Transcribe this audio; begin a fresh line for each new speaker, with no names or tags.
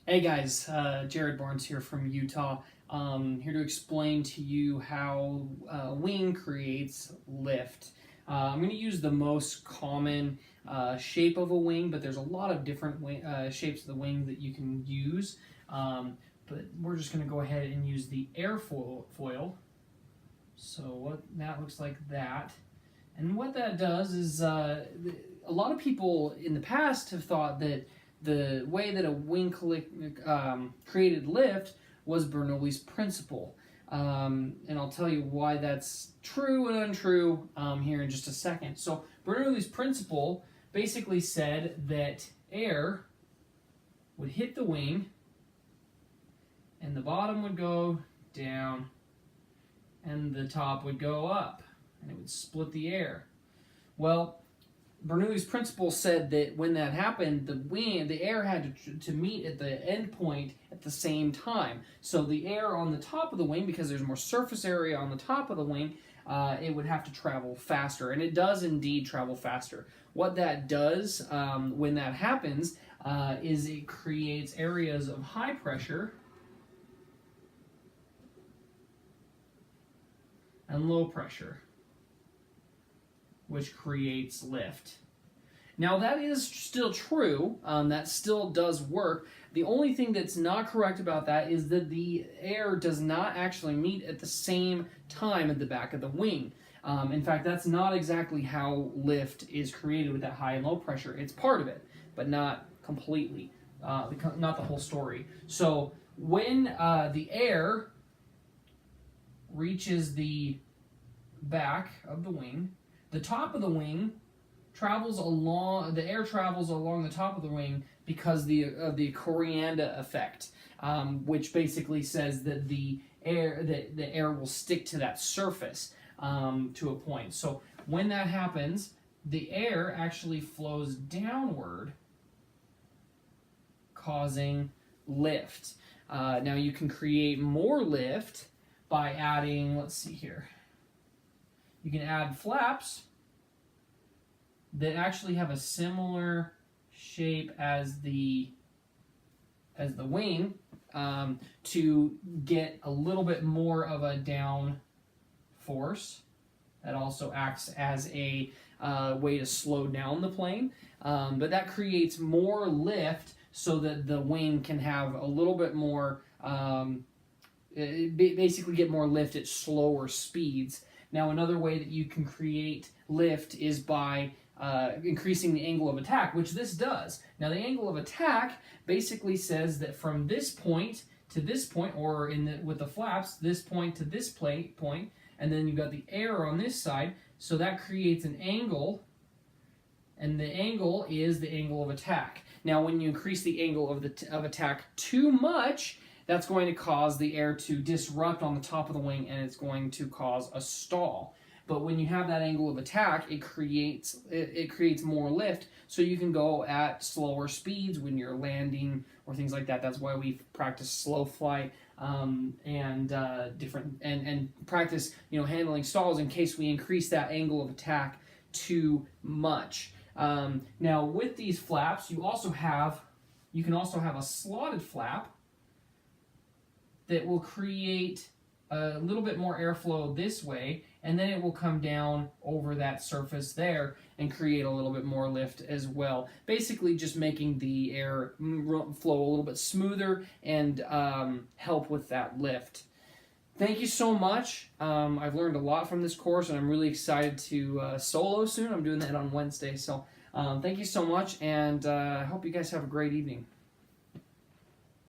Hey guys, Jared Barnes here from Utah. Here to explain to you how wing creates lift. I'm going to use the most common shape of a wing, but there's a lot of different shapes of the wing that you can use. But we're just going to go ahead and use the airfoil. So what that looks like that. And what that does is a lot of people in the past have thought that the way that a wing created lift was Bernoulli's principle. And I'll tell you why that's true and untrue here in just a second. So Bernoulli's principle basically said that air would hit the wing and the bottom would go down and the top would go up and it would split the air. Well, Bernoulli's principle said that when that happened, the air had to meet at the end point at the same time. So the air on the top of the wing, because there's more surface area on the top of the wing, it would have to travel faster. And it does indeed travel faster. What that does when that happens is it creates areas of high pressure and low pressure, which creates lift. Now that is still true, that still does work. The only thing that's not correct about that is that the air does not actually meet at the same time at the back of the wing. In fact, that's not exactly how lift is created with that high and low pressure. It's part of it, but not completely, not the whole story. So when the air reaches the back of the wing, the top of the wing travels along. The air travels along the top of the wing because of the Coryanda effect, which basically says that the air will stick to that surface to a point. So when that happens, the air actually flows downward, causing lift. Now you can create more lift by adding. Let's see here. You can add flaps that actually have a similar shape as the wing to get a little bit more of a down force. That also acts as a way to slow down the plane, but that creates more lift so that the wing can have a little bit more, basically get more lift at slower speeds. Now, another way that you can create lift is by increasing the angle of attack, which this does. Now, the angle of attack basically says that from this point to this point, or with the flaps, this point to this point, and then you've got the air on this side, so that creates an angle, and the angle is the angle of attack. Now, when you increase the angle of attack too much, that's going to cause the air to disrupt on the top of the wing, and it's going to cause a stall. But when you have that angle of attack, it creates more lift, so you can go at slower speeds when you're landing or things like that. That's why we practice slow flight and practice handling stalls in case we increase that angle of attack too much. Now with these flaps, you can also have a slotted flap that will create a little bit more airflow this way, and then it will come down over that surface there and create a little bit more lift as well. Basically just making the air flow a little bit smoother and help with that lift. Thank you so much. I've learned a lot from this course, and I'm really excited to solo soon. I'm doing that on Wednesday, so thank you so much, and I hope you guys have a great evening.